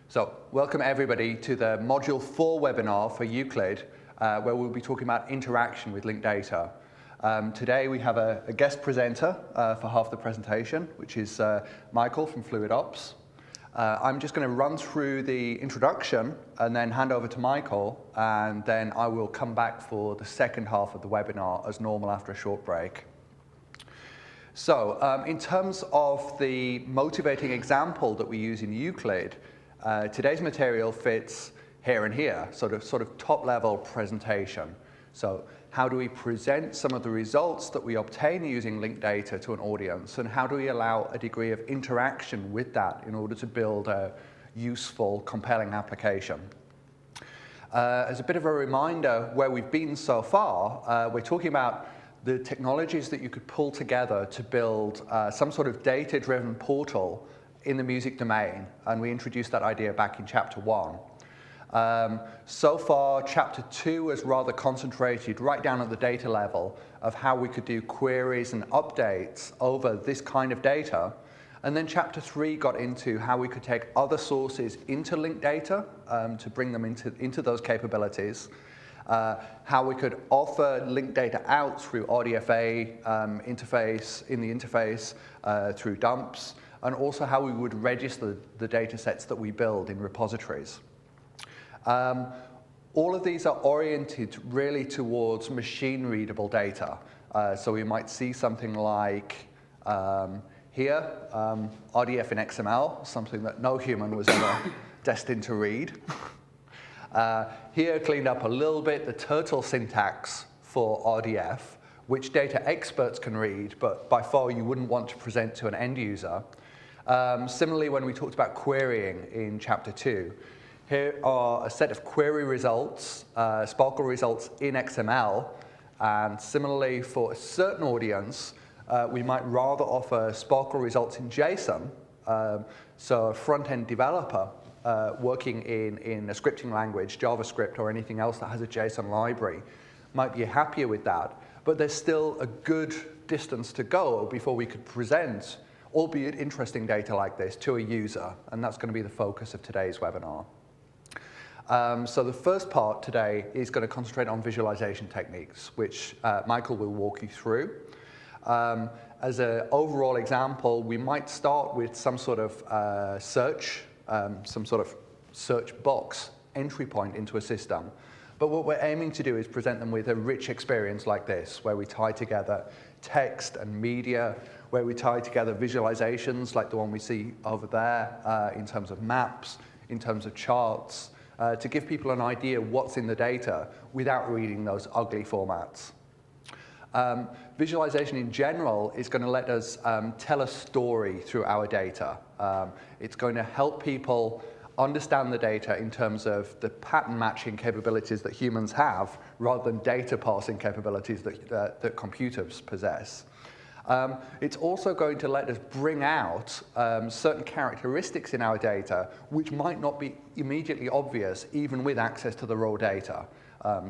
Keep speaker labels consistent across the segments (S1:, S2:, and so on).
S1: So welcome everybody to the Module 4 webinar for Euclid, where we'll be talking about interaction with linked data. Today we have a guest presenter for half the presentation, which is Michael from Fluid Ops. I'm just going to run through the introduction and then hand over to Michael, and then I will come back for the second half of the webinar as normal after a short break. So in terms of the motivating example that we use in Euclid, today's material fits here and here, sort of top-level presentation. So how do we present some of the results that we obtain using linked data to an audience, and how do we allow a degree of interaction with that in order to build a useful, compelling application? As a bit of a reminder where we've been so far, we're talking about the technologies that you could pull together to build some sort of data-driven portal in the music domain, and we introduced that idea back in Chapter 1. So far, Chapter 2 has rather concentrated right down at the data level of how we could do queries and updates over this kind of data. And then Chapter 3 got into how we could take other sources into linked data to bring them into those capabilities, how we could offer linked data out through RDFA interface, in the interface, through dumps, and also how we would register the data sets that we build in repositories. All of these are oriented really towards machine-readable data. So we might see something like here, RDF in XML, something that no human was ever destined to read. Here, cleaned up a little bit, the turtle syntax for RDF, which data experts can read, but by far you wouldn't want to present to an end user. Similarly, when we talked about querying in Chapter 2, here are a set of query results, Sparkle results in XML, and similarly for a certain audience, we might rather offer Sparkle results in JSON, so a front-end developer working in a scripting language, JavaScript or anything else that has a JSON library, might be happier with that, but there's still a good distance to go before we could present, albeit interesting data like this, to a user, and that's going to be the focus of today's webinar. So the first part today is going to concentrate on visualization techniques, which Michael will walk you through. As an overall example, we might start with some sort of search box entry point into a system. But what we're aiming to do is present them with a rich experience like this, where we tie together text and media, where we tie together visualizations like the one we see over there in terms of maps, in terms of charts, to give people an idea what's in the data without reading those ugly formats. Visualization in general is going to let us tell a story through our data. It's going to help people understand the data in terms of the pattern matching capabilities that humans have rather than data parsing capabilities that computers possess. It's also going to let us bring out certain characteristics in our data which might not be immediately obvious even with access to the raw data.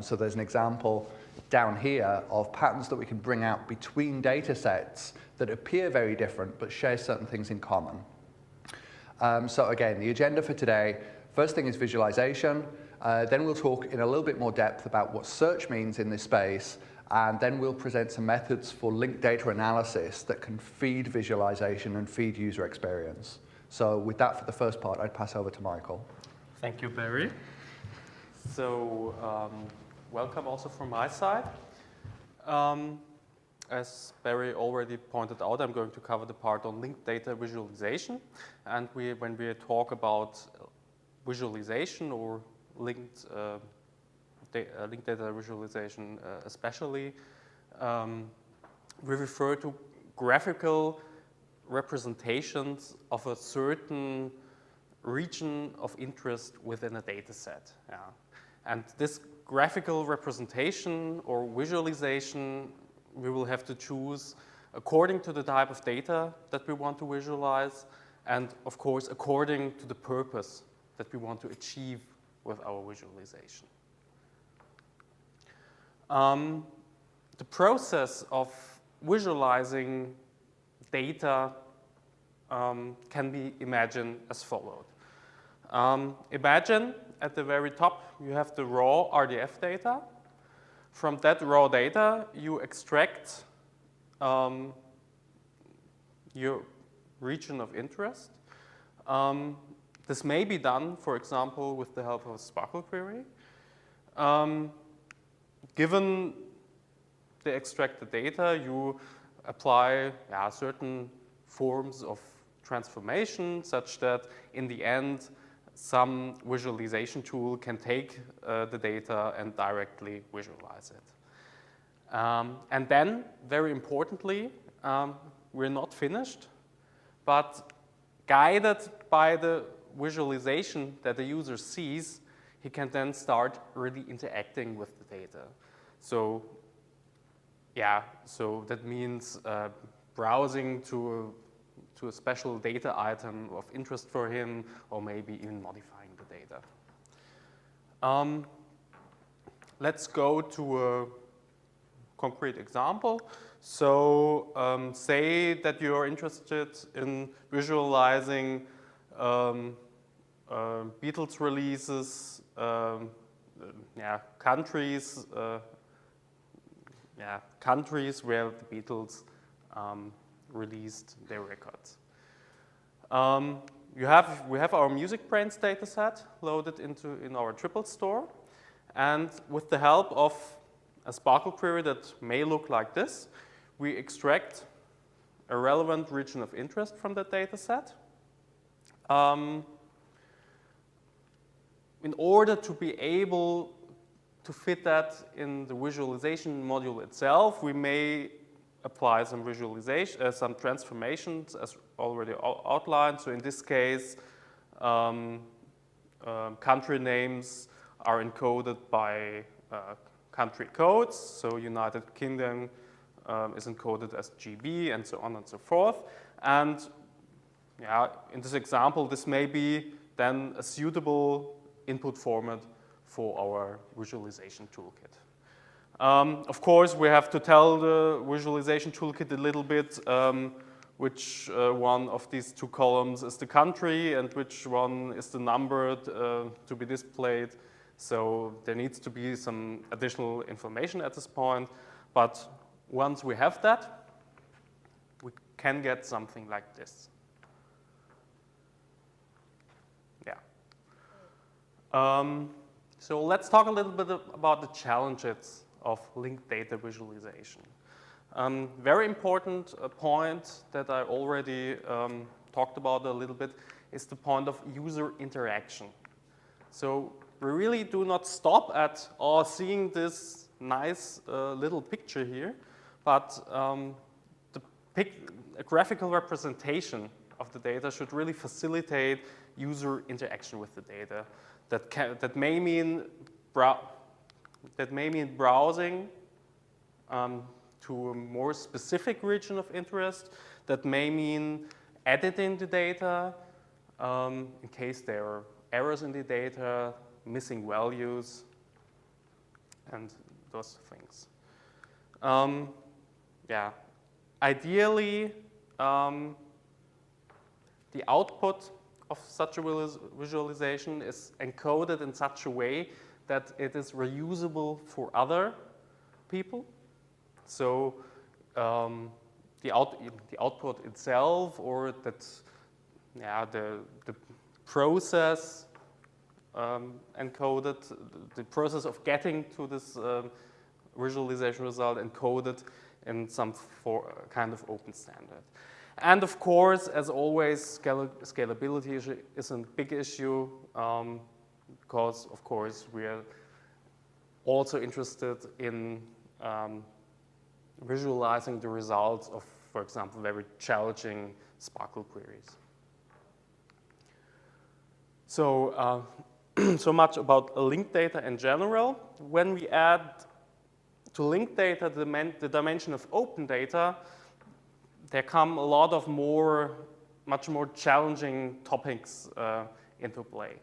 S1: So there's an example down here of patterns that we can bring out between data sets that appear very different but share certain things in common. So again, the agenda for today, first thing is visualization, then we'll talk in a little bit more depth about what search means in this space, and then we'll present some methods for linked data analysis that can feed visualization and feed user experience. So with that, for the first part, I'd pass over to Michael.
S2: Thank you, Barry. So welcome also from my side. As Barry already pointed out, I'm going to cover the part on linked data visualization. And when we talk about visualization or linked data visualization especially, we refer to graphical representations of a certain region of interest within a data set. Yeah. And this graphical representation or visualization we will have to choose according to the type of data that we want to visualize and, of course, according to the purpose that we want to achieve with our visualization. The process of visualizing data can be imagined as followed. Imagine at the very top you have the raw RDF data. From that raw data, you extract your region of interest. This may be done, for example, with the help of a Sparkle query. Given the extracted data, you apply certain forms of transformation such that in the end, some visualization tool can take the data and directly visualize it. And then, very importantly, we're not finished, but guided by the visualization that the user sees, he can then start really interacting with the data. So, so that means browsing to a special data item of interest for him, or maybe even modifying the data. Let's go to a concrete example. So say that you're interested in visualizing Beatles releases, countries, countries where the Beatles released their records. We have our Music Brains dataset loaded in our Triple store, and with the help of a Sparkle query that may look like this, we extract a relevant region of interest from that dataset. In order to be able to fit that in the visualization module itself, we may apply some visualization, some transformations as already outlined. So in this case, country names are encoded by country codes. So United Kingdom is encoded as GB and so on and so forth. And in this example, this may be then a suitable input format for our visualization toolkit. Of course, we have to tell the visualization toolkit a little bit which one of these two columns is the country and which one is the number to be displayed. So there needs to be some additional information at this point. But once we have that, we can get something like this. So let's talk a little bit about the challenges of linked data visualization. Very important point that I already talked about a little bit is the point of user interaction. So we really do not stop at seeing this nice little picture here, but a graphical representation of the data should really facilitate user interaction with the data. That may mean browsing to a more specific region of interest. That may mean editing the data in case there are errors in the data, missing values, and those things. Ideally, the output of such a visualization is encoded in such a way that it is reusable for other people. So the output itself, or that the process encoded, the process of getting to this visualization result encoded in some kind of open standard. And of course, as always, scalability is a big issue because, of course, we are also interested in visualizing the results of, for example, very challenging Sparkle queries. So, so much about linked data in general. When we add to linked data the dimension of open data, there come a lot of much more challenging topics into play.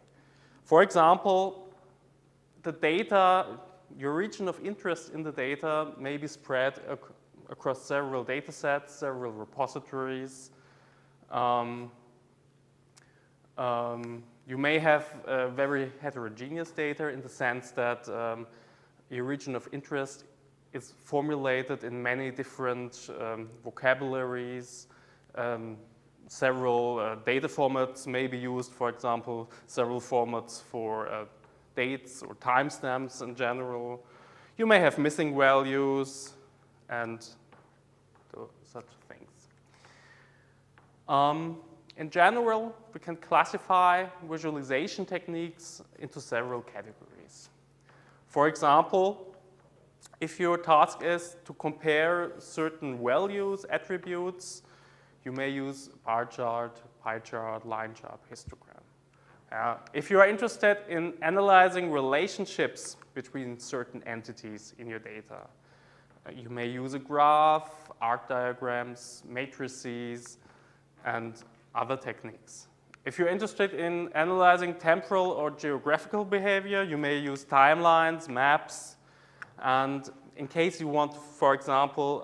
S2: For example, the data, your region of interest in the data may be spread across several data sets, several repositories. You may have very heterogeneous data in the sense that your region of interest is formulated in many different vocabularies. Several data formats may be used, for example, several formats for dates or timestamps in general. You may have missing values and such things. In general, we can classify visualization techniques into several categories. For example, if your task is to compare certain values, attributes, you may use bar chart, pie chart, line chart, histogram. If you are interested in analyzing relationships between certain entities in your data, you may use a graph, arc diagrams, matrices, and other techniques. If you're interested in analyzing temporal or geographical behavior, you may use timelines, maps, and in case you want, for example,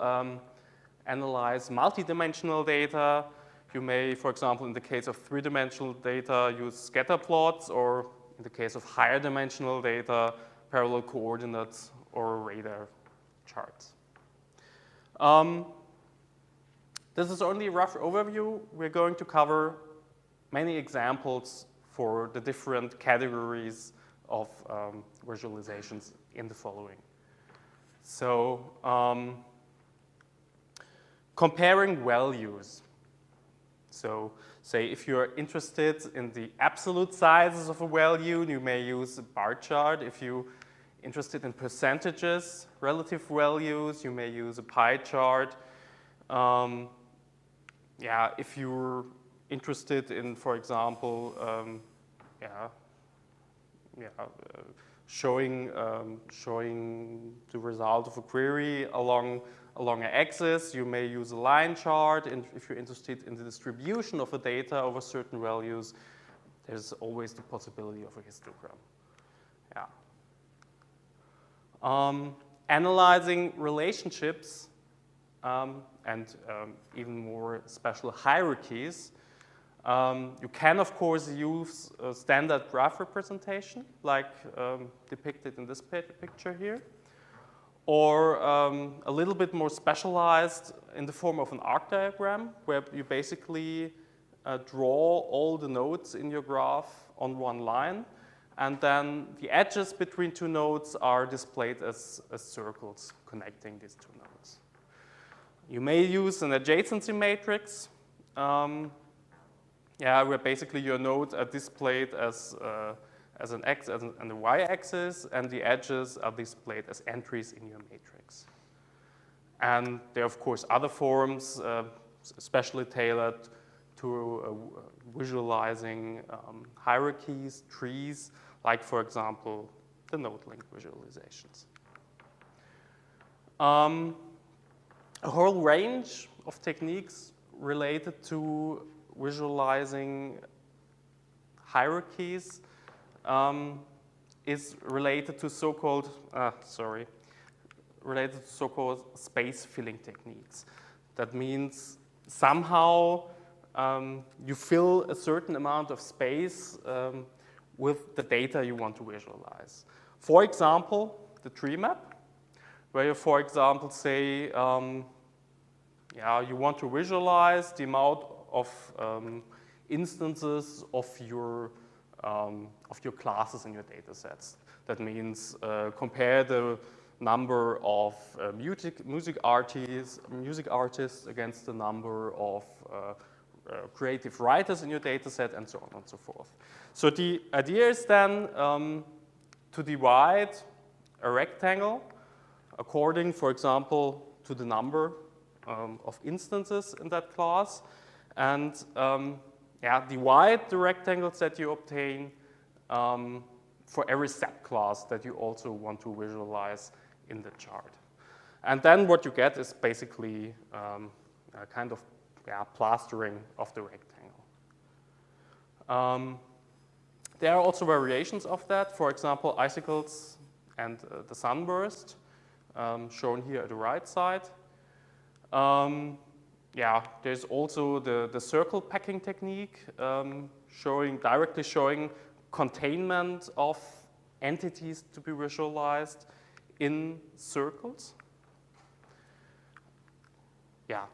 S2: analyze multidimensional data, you may, for example, in the case of three-dimensional data, use scatter plots, or in the case of higher dimensional data, parallel coordinates or radar charts. This is only a rough overview. We're going to cover many examples for the different categories of visualizations in the following. So, comparing values. So, say if you're interested in the absolute sizes of a value, you may use a bar chart. If you're interested in percentages, relative values, you may use a pie chart. If you're interested in, for example, showing the result of a query along an axis, you may use a line chart. And if you're interested in the distribution of the data over certain values, there's always the possibility of a histogram. Analyzing relationships and even more special hierarchies. You can, of course, use a standard graph representation, like depicted in this picture here, or a little bit more specialized in the form of an arc diagram, where you basically draw all the nodes in your graph on one line, and then the edges between two nodes are displayed as circles connecting these two nodes. You may use an adjacency matrix, where basically your nodes are displayed as an X and a Y axis, and the edges are displayed as entries in your matrix. And there are, of course, other forms, especially tailored to visualizing hierarchies, trees, like, for example, the node link visualizations. A whole range of techniques related to visualizing hierarchies is related to so-called space filling techniques. That means somehow you fill a certain amount of space with the data you want to visualize. For example, the tree map, where you, for example, say, you want to visualize the amount of instances of your classes in your data sets. That means compare the number of music artists against the number of creative writers in your data set, and so on and so forth. So the idea is then to divide a rectangle according, for example, to the number of instances in that class, and divide the rectangles that you obtain for every subclass that you also want to visualize in the chart. And then what you get is basically a kind of plastering of the rectangle. There are also variations of that. For example, icicles and the sunburst, shown here at the right side. There's also the circle packing technique, directly showing containment of entities to be visualized in circles. Yeah.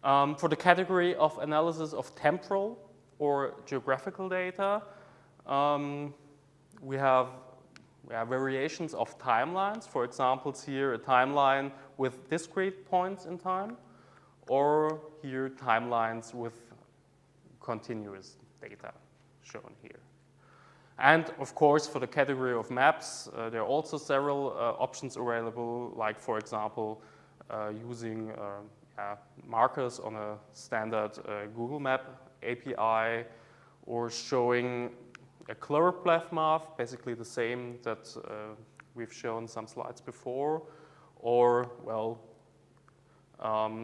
S2: For the category of analysis of temporal or geographical data, we have variations of timelines. For example, here a timeline with discrete points in time, or here timelines with continuous data shown here. And of course, for the category of maps, there are also several options available, like for example, using markers on a standard Google Map API, or showing a chloropleth map, basically the same that we've shown some slides before, or, well,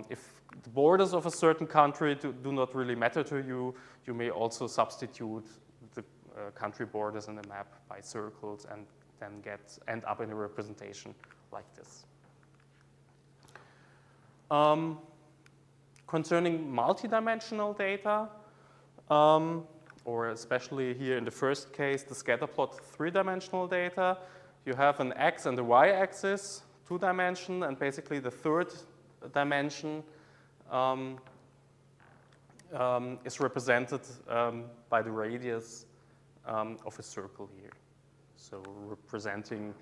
S2: if the borders of a certain country do not really matter to you, you may also substitute the country borders in the map by circles and then end up in a representation like this. Concerning multidimensional data, or especially here in the first case, the scatterplot three-dimensional data, you have an x and a y-axis, two-dimension, and basically the third dimension is represented by the radius of a circle here. So representing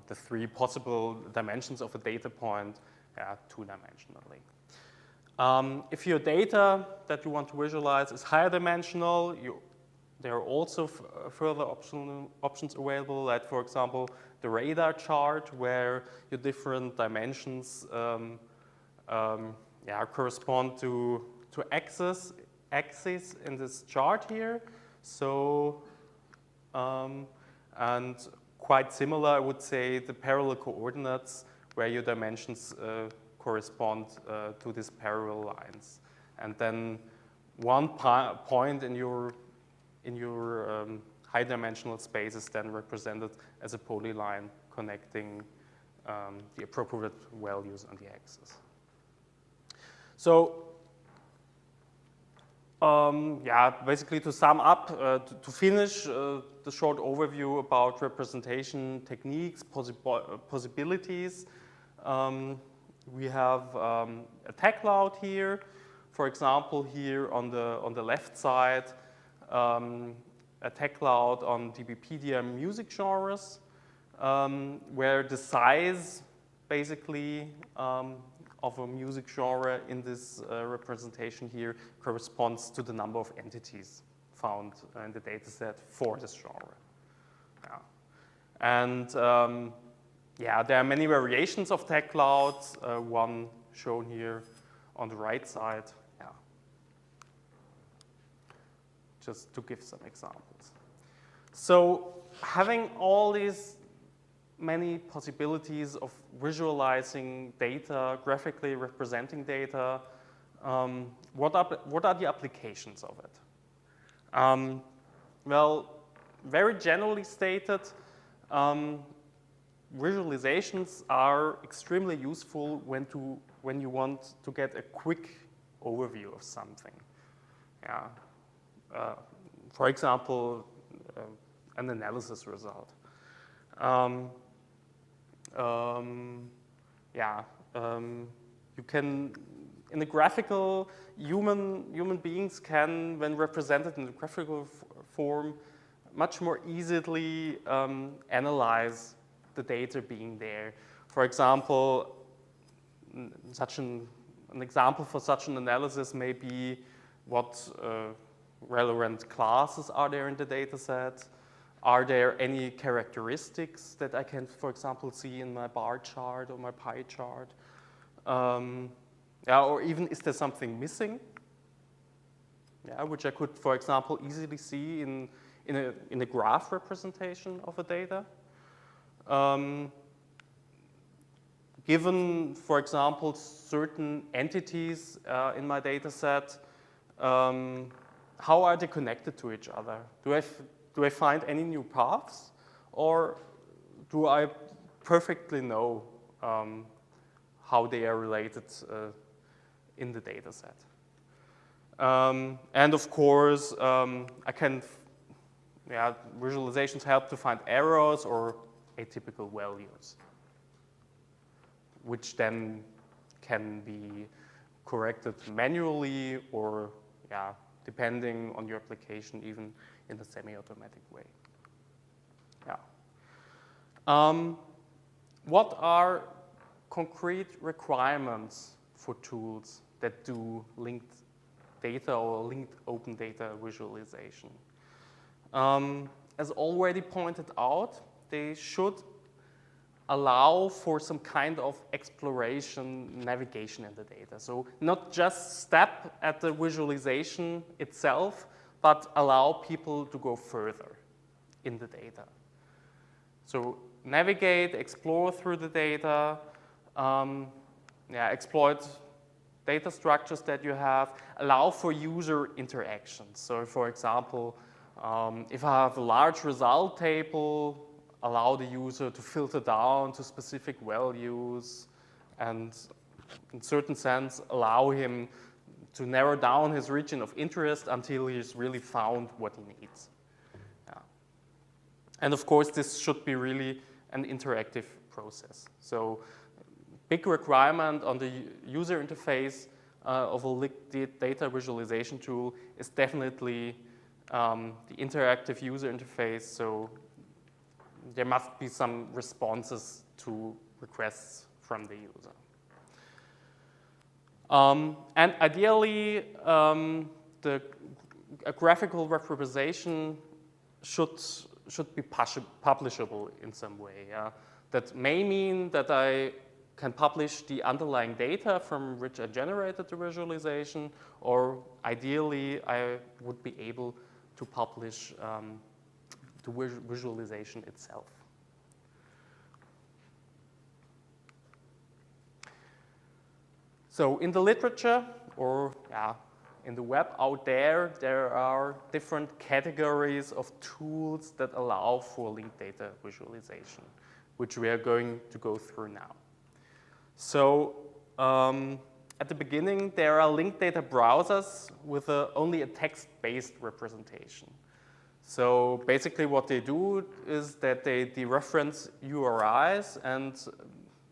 S2: the three possible dimensions of a data point two-dimensionally. If your data that you want to visualize is higher dimensional, there are also further options available, like for example, the radar chart, where your different dimensions correspond to axes in this chart here. So, and quite similar, I would say, the parallel coordinates, where your dimensions correspond to these parallel lines. And then one point in your high dimensional space is then represented as a polyline connecting the appropriate values on the axis. So, basically to sum up, to finish the short overview about representation techniques, possibilities, we have a tag cloud here. For example, here on the left side, a tag cloud on DBpedia music genres, where the size, basically, of a music genre in this representation here corresponds to the number of entities found in the dataset for this genre. And there are many variations of tag clouds, one shown here on the right side. Just to give some examples. So having all these many possibilities of visualizing data, graphically representing data, what are the applications of it? Well, very generally stated, visualizations are extremely useful when you want to get a quick overview of something. For example, an analysis result. You can, in a graphical, human beings can, when represented in the graphical form, much more easily analyze the data being there. For example, an example for such an analysis may be what relevant classes are there in the data set. Are there any characteristics that I can, for example, see in my bar chart or my pie chart? Or even is there something missing? Which I could, for example, easily see in a graph representation of a data. Given, for example, certain entities in my data set, how are they connected to each other? Do I find any new paths, or do I perfectly know how they are related in the data set? And of course, visualizations help to find errors or atypical values, which then can be corrected manually or, depending on your application, even in a semi-automatic way. What are concrete requirements for tools that do linked data or linked open data visualization? As already pointed out, they should allow for some kind of exploration, navigation in the data. So not just step at the visualization itself, but allow people to go further in the data. So navigate, explore through the data, exploit data structures that you have, allow for user interactions. So for example, if I have a large result table, allow the user to filter down to specific values and in certain sense allow him to narrow down his region of interest until he's really found what he needs. And of course, this should be really an interactive process. So big requirement on the user interface of a linked data visualization tool is definitely the interactive user interface. So there must be some responses to requests from the user. And ideally, a graphical representation should be publishable in some way. That may mean that I can publish the underlying data from which I generated the visualization, or ideally, I would be able to publish the visualization itself. So in the literature, or in the web out there, there are different categories of tools that allow for linked data visualization, which we are going to go through now. So at the beginning, there are linked data browsers with only a text-based representation. So basically what they do is that they dereference URIs and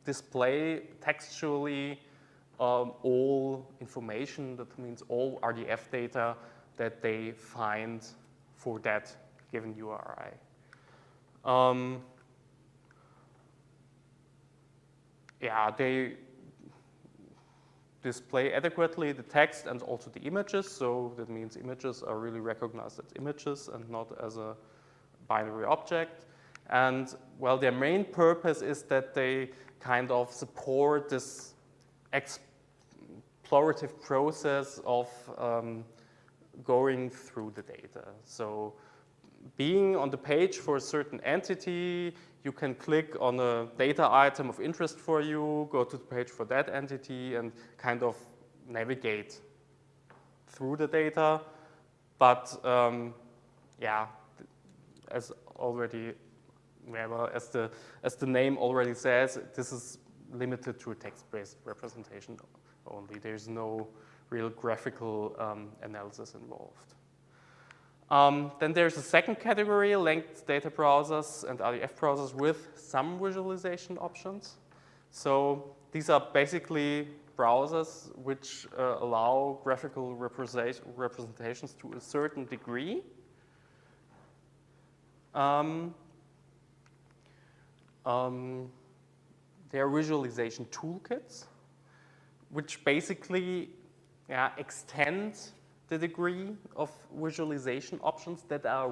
S2: display textually all information, that means all RDF data that they find for that given URI. They display adequately the text and also the images, so that means images are really recognized as images and not as a binary object. And well, their main purpose is that they kind of support this explorative process of going through the data. So being on the page for a certain entity, you can click on a data item of interest for you, go to the page for that entity, and kind of navigate through the data. But as already, as the name already says, this is limited to a text-based representation only. There's no real graphical analysis involved. Then there's a second category, linked data browsers and RDF browsers with some visualization options. So these are basically browsers which allow graphical representations to a certain degree. They are visualization toolkits, which basically extend the degree of visualization options that are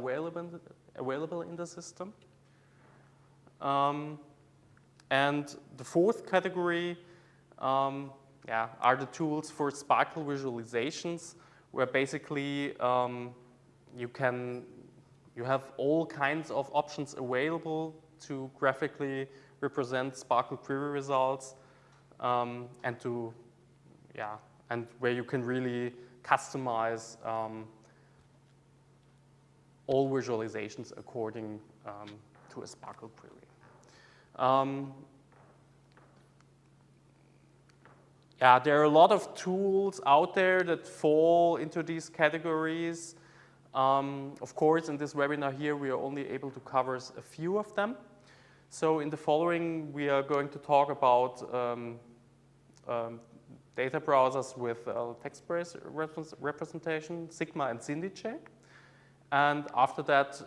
S2: available in the system. And the fourth category are the tools for sparkle visualizations, where basically you have all kinds of options available to graphically represent sparkle query results, and where you can really customize all visualizations according to a sparkle query. Yeah, there are a lot of tools out there that fall into these categories. Of course, in this webinar here, we are only able to cover a few of them. So in the following, we are going to talk about data browsers with text-based representation, Sigma and synthesise. And after that,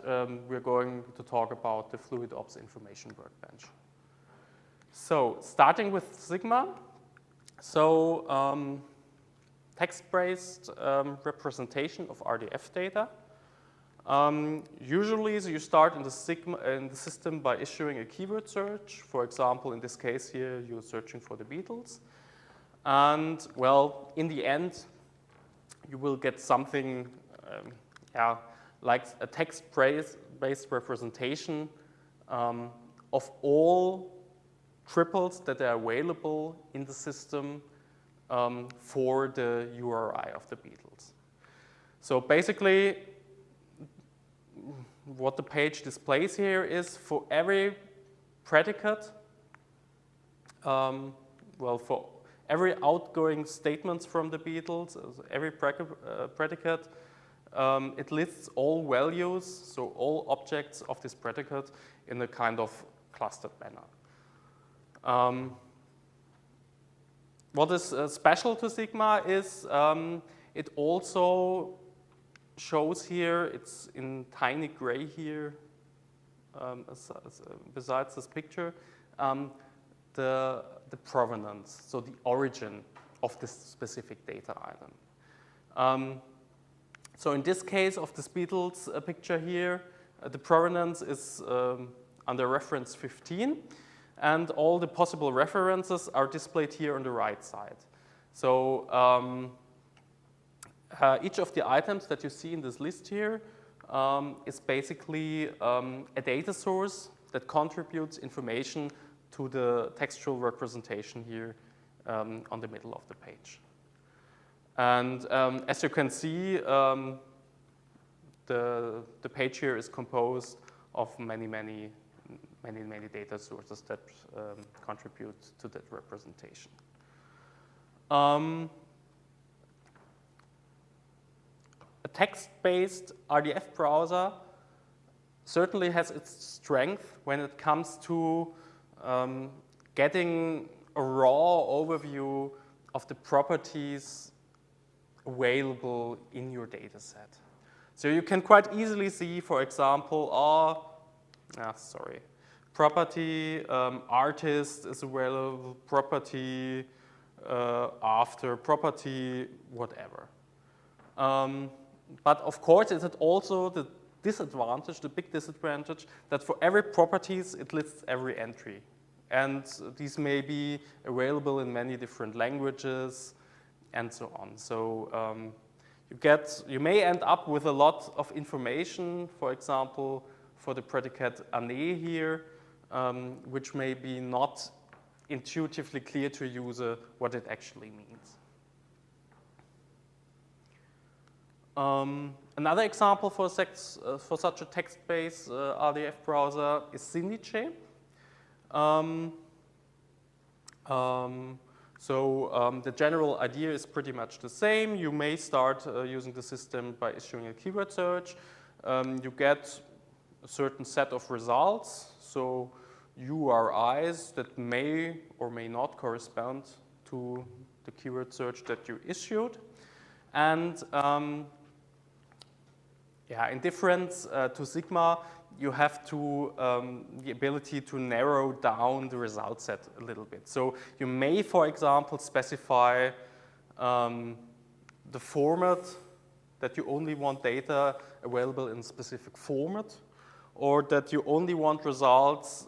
S2: we're going to talk about the FluidOps information workbench. So starting with Sigma. So text-based representation of RDF data. Usually, so you start in the system by issuing a keyword search. For example, in this case here, you're searching for the Beatles. And well, in the end, you will get something like a text-based representation of all triples that are available in the system for the URI of the Beatles. So basically, what the page displays here is for every predicate, for every outgoing statements from the Beatles, every predicate, it lists all values, so all objects of this predicate in a kind of clustered manner. What is special to Sigma is it also shows here, it's in tiny gray here, besides this picture, the provenance, so the origin of this specific data item. So in this case of this Beatles picture here, the provenance is under reference 15. And all the possible references are displayed here on the right side. So each of the items that you see in this list here is basically a data source that contributes information to the textual representation here on the middle of the page. And as you can see, the page here is composed of many data sources that contribute to that representation. A text-based RDF browser certainly has its strength when it comes to getting a raw overview of the properties available in your data set. So you can quite easily see, for example, property artist is available, property after, property whatever. But of course, it is also the disadvantage, the big disadvantage, that for every properties, it lists every entry. And these may be available in many different languages and so on. So you may end up with a lot of information, for example, for the predicate année here, which may be not intuitively clear to a user what it actually means. Another example for such a text-based RDF browser is synthesise. The general idea is pretty much the same. You may start using the system by issuing a keyword search. You get a certain set of results, so URIs that may or may not correspond to the keyword search that you issued. And in difference to Sigma, you have to the ability to narrow down the result set a little bit. So you may, for example, specify the format that you only want data available in a specific format, or that you only want results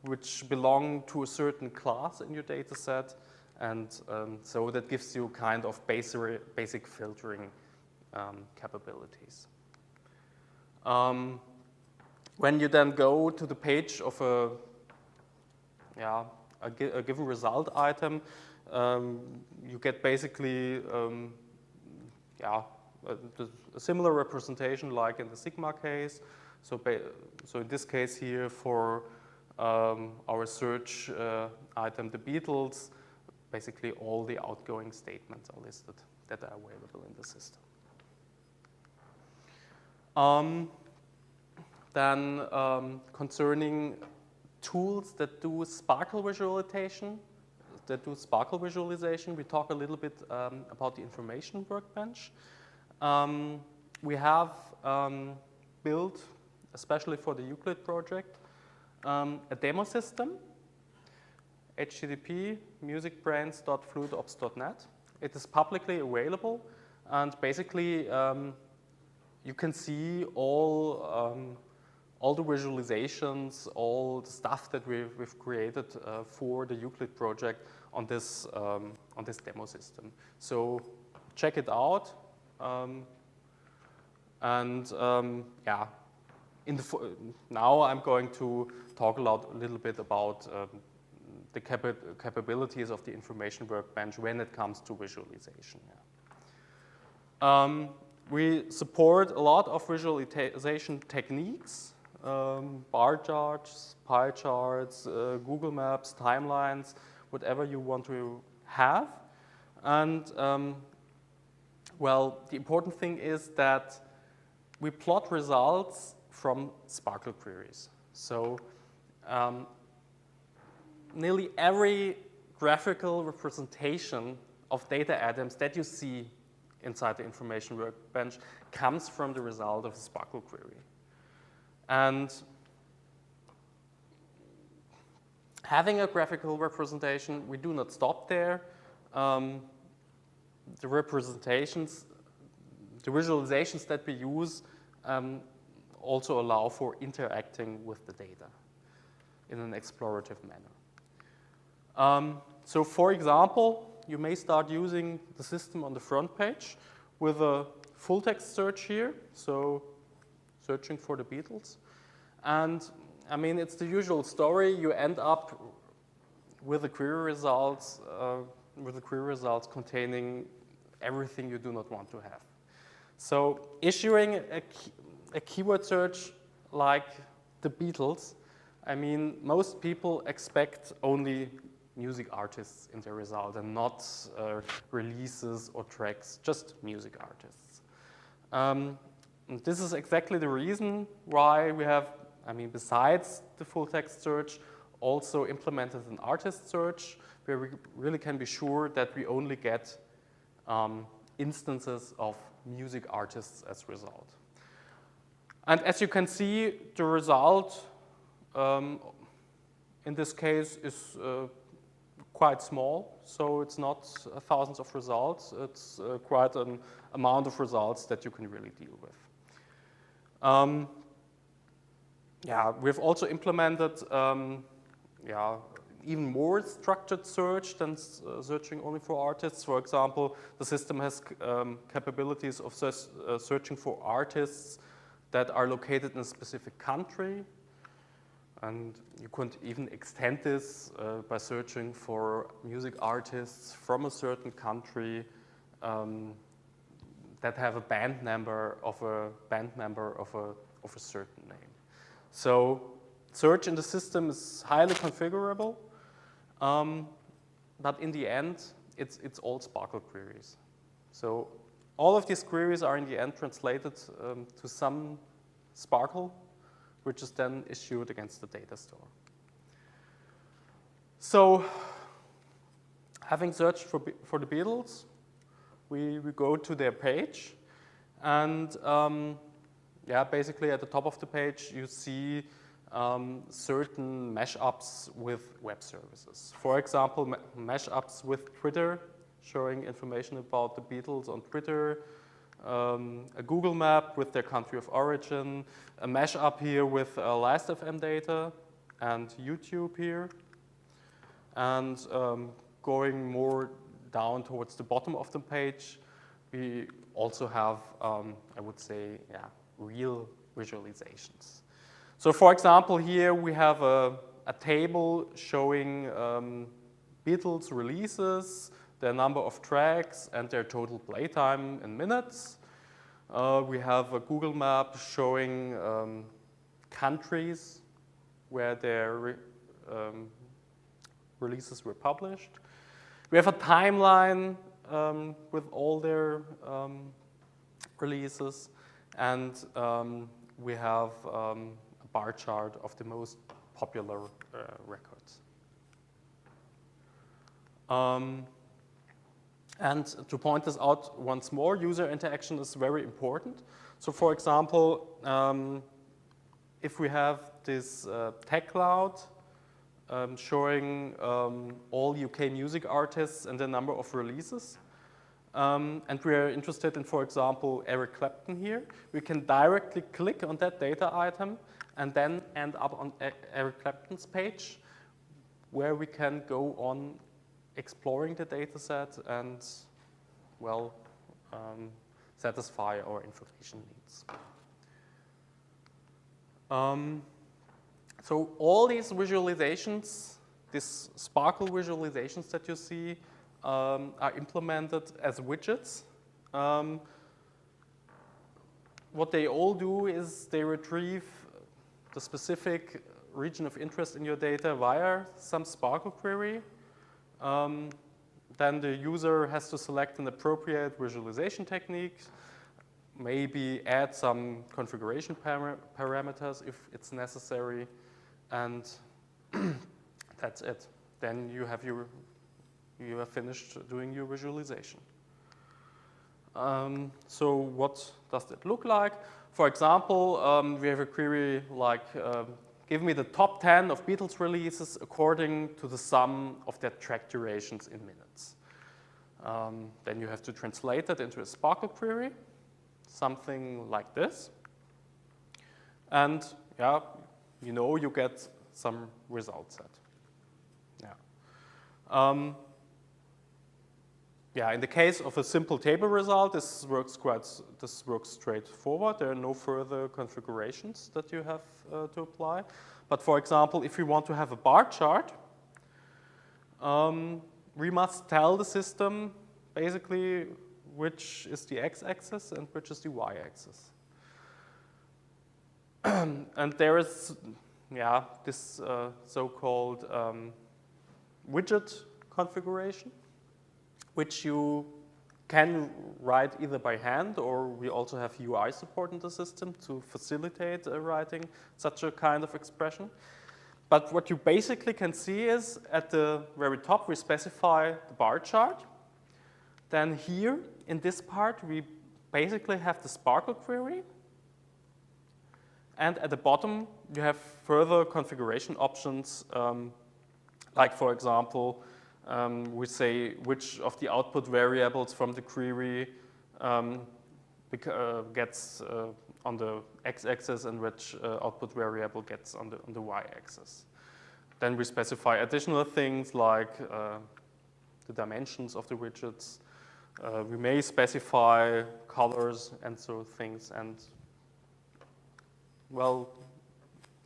S2: which belong to a certain class in your data set. And so that gives you kind of basic filtering capabilities. When you then go to the page of a given result item, you get basically a similar representation like in the Sigma case. So in this case here for our search item, the Beatles, basically all the outgoing statements are listed that are available in the system. Then concerning tools that do sparkle visualization, we talk a little bit about the information workbench. We have built, especially for the EUCLID project, a demo system, http musicbrains.fluidops.net. It is publicly available, and basically you can see all the visualizations, all the stuff that we've created for the EUCLID project on this demo system. So check it out, yeah. Now I'm going to talk a little bit about the capabilities of the information workbench when it comes to visualization. Yeah. We support a lot of visualization techniques, bar charts, pie charts, Google Maps, timelines, whatever you want to have. And well, the important thing is that we plot results from Sparkle queries. So nearly every graphical representation of data items that you see inside the information workbench comes from the result of a Sparkle query. And having a graphical representation, we do not stop there. The visualizations that we use also allow for interacting with the data in an explorative manner. So for example, you may start using the system on the front page with a full text search here, so searching for the Beatles. And I mean, it's the usual story. You end up with the query results containing everything you do not want to have. So issuing a keyword search like the Beatles, I mean, most people expect only music artists in their result and not releases or tracks, just music artists. This is exactly the reason why we have, I mean, besides the full text search, also implemented an artist search where we really can be sure that we only get instances of music artists as result. And as you can see, the result in this case is quite small, so it's not thousands of results. It's quite an amount of results that you can really deal with. Yeah, we've also implemented even more structured search than searching only for artists. For example, the system has capabilities of searching for artists that are located in a specific country. And you could even extend this by searching for music artists from a certain country that have a band member of a certain name. So search in the system is highly configurable, but in the end, it's all Sparkle queries. So all of these queries are in the end translated to some Sparkle, which is then issued against the data store. So having searched for the Beatles, we go to their page, and yeah, basically at the top of the page you see certain mashups with web services. For example, mashups with Twitter, showing information about the Beatles on Twitter, a Google map with their country of origin, a mashup here with Last.fm data, and YouTube here. And going more down towards the bottom of the page, we also have, I would say, yeah, real visualizations. So for example, here we have a table showing Beatles releases, their number of tracks, and their total playtime in minutes. We have a Google map showing countries where their releases were published. We have a timeline with all their releases, and we have a bar chart of the most popular records. And to point this out once more, user interaction is very important. So for example, if we have this tech cloud showing all UK music artists and the number of releases, and we are interested in, for example, Eric Clapton here, we can directly click on that data item and then end up on Eric Clapton's page, where we can go on exploring the data set and, well, satisfy our information needs. So all these visualizations, these Sparkle visualizations that you see, are implemented as widgets. What they all do is they retrieve the specific region of interest in your data via some Sparkle query. Then the user has to select an appropriate visualization technique, maybe add some configuration parameters if it's necessary, and that's it. Then you have finished doing your visualization. So what does it look like? For example, we have a query like, give me the top 10 of Beatles releases according to the sum of their track durations in minutes. Then you have to translate that into a Sparkle query, something like this. And yeah, you get some result set. Yeah. Yeah, in the case of a simple table result, this works straightforward. There are no further configurations that you have to apply. But for example, if we want to have a bar chart, we must tell the system basically which is the x-axis and which is the y-axis. And there is, yeah, this so-called widget configuration, which you can write either by hand, or we also have UI support in the system to facilitate writing such a kind of expression. But what you basically can see is at the very top we specify the bar chart. Then here in this part we basically have the Sparkle query. And at the bottom you have further configuration options, like for example, we say which of the output variables from the query gets on the x-axis and which output variable gets on the y-axis. Then we specify additional things like the dimensions of the widgets. We may specify colors and so things. And well,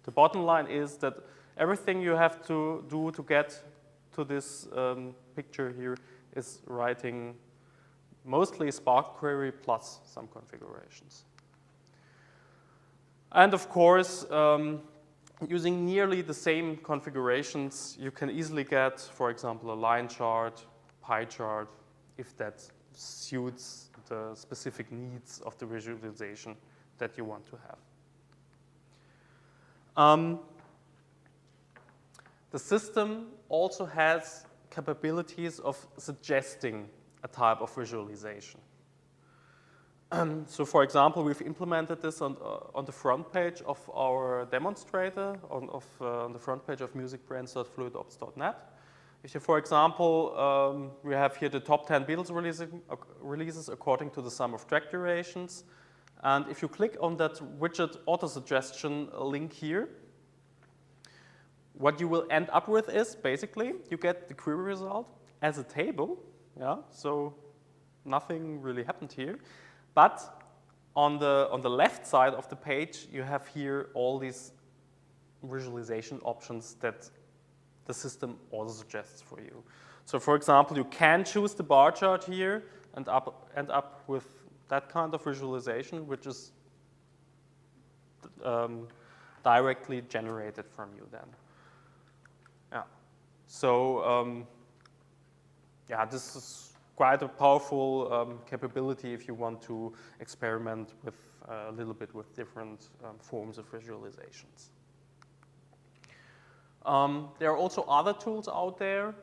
S2: the bottom line is that everything you have to do to get to this picture here is writing mostly a Spark query plus some configurations. And of course, using nearly the same configurations, you can easily get, for example, a line chart, pie chart, if that suits the specific needs of the visualization that you want to have. The system also has capabilities of suggesting a type of visualization. So for example, we've implemented this on the front page of our demonstrator, on the front page of musicbrains.fluidops.net. If you, for example, we have here the top 10 Beatles releases according to the sum of track durations. And if you click on that widget auto-suggestion link here, what you will end up with is basically you get the query result as a table. Yeah, so nothing really happened here. But on the left side of the page, you have here all these visualization options that the system auto suggests for you. So for example, you can choose the bar chart here and end up with that kind of visualization, which is directly generated from you then. Yeah. So yeah, this is quite a powerful capability if you want to experiment with a little bit with different forms of visualizations. There are also other tools out there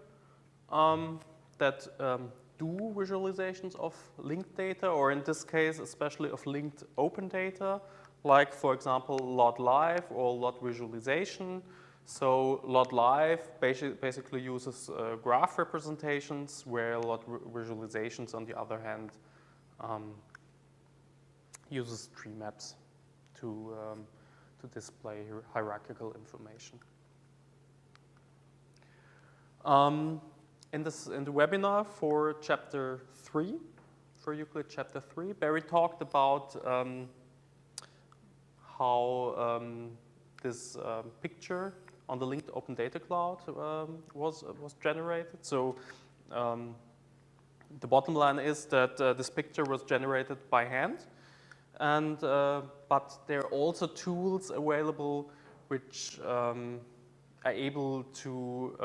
S2: that do visualizations of linked data, or in this case, especially of linked open data, like, for example, LOT-Live or LOT visualization. So LOT-Live basically uses graph representations, where LOT visualizations, on the other hand, uses tree maps to display hierarchical information. In the webinar for chapter 3, for Euclid chapter 3, Barry talked about how this picture on the linked open data cloud was generated. So the bottom line is that this picture was generated by hand, and but there are also tools available which are able to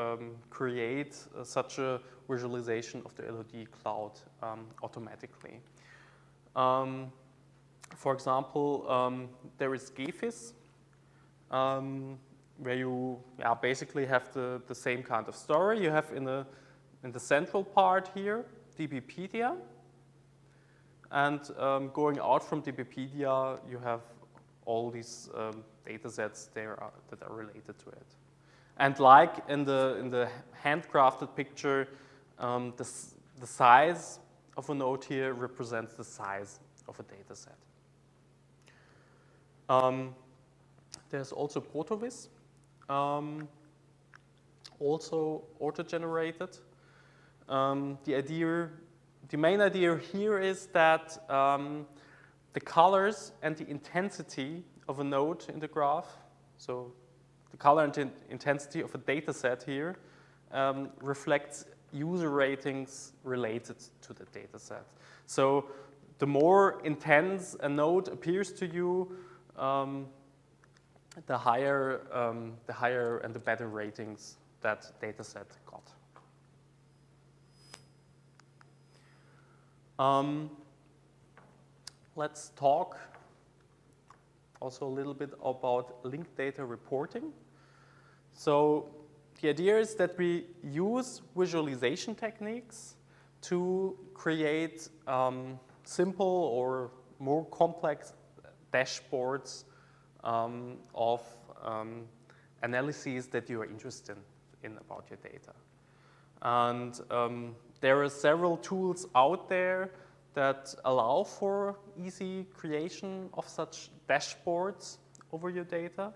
S2: create such a visualization of the LOD cloud automatically. For example, there is GEFIS, where you basically have the same kind of story. You have in the central part here, DBpedia, and going out from DBpedia, you have all these data sets there that are related to it. And like in the handcrafted picture, the size of a node here represents the size of a data set. There's also ProtoVis, also auto-generated. The main idea here is that the colors and the intensity of a node in the graph, so the color and intensity of a data set here, reflects user ratings related to the data set. So the more intense a node appears to you, the higher and the better ratings that data set got. Let's talk also a little bit about linked data reporting. So the idea is that we use visualization techniques to create simple or more complex dashboards of analyses that you are interested in about your data. And there are several tools out there that allow for easy creation of such dashboards over your data.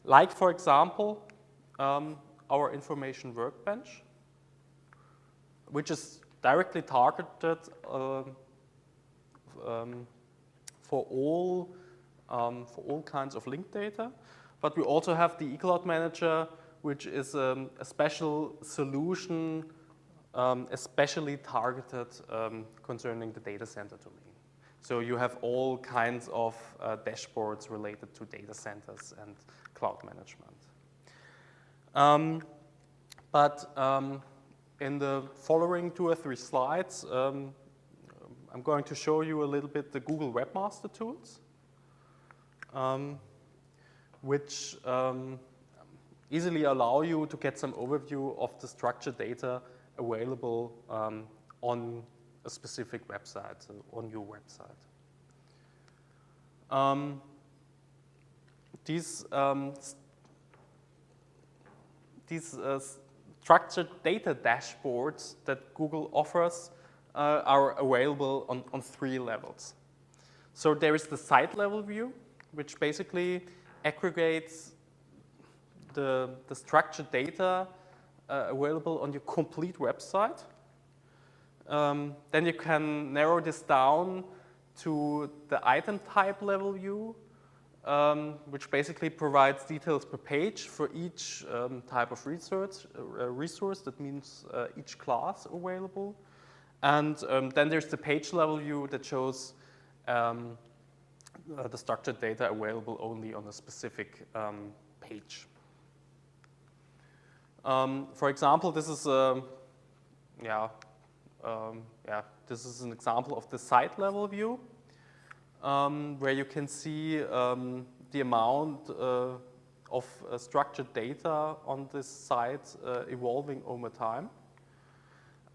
S2: Like, for example, our information workbench, which is directly targeted for all kinds of linked data. But we also have the EUCLID manager, which is a special solution, especially targeted concerning the data center domain. So you have all kinds of dashboards related to data centers and cloud management. In the following 2 or 3 slides, I'm going to show you a little bit the Google Webmaster Tools, which easily allow you to get some overview of the structured data available on a specific website, on your website. These structured data dashboards that Google offers are available on 3 levels. So there is the site level view, which basically aggregates the structured data available on your complete website. Then you can narrow this down to the item type level view, which basically provides details per page for each type of resource. That means each class available. And then there's the page level view that shows the structured data available only on a specific page. For example, this is yeah, this is an example of the site level view, where you can see the amount of structured data on this site evolving over time.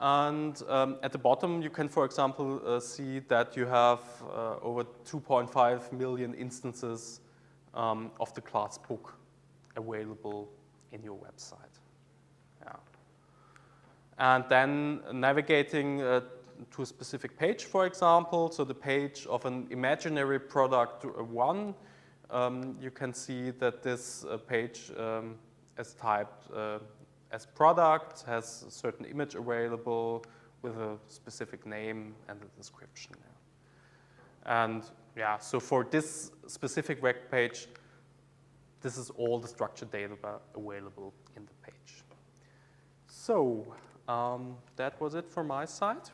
S2: And at the bottom, you can, for example, see that you have over 2.5 million instances of the class book available in your website. Yeah. And then navigating to a specific page, for example, so the page of an imaginary product 1, you can see that this page is typed as product, has a certain image available with a specific name and a description. And yeah, so for this specific web page, this is all the structured data available in the page. So that was it from my side.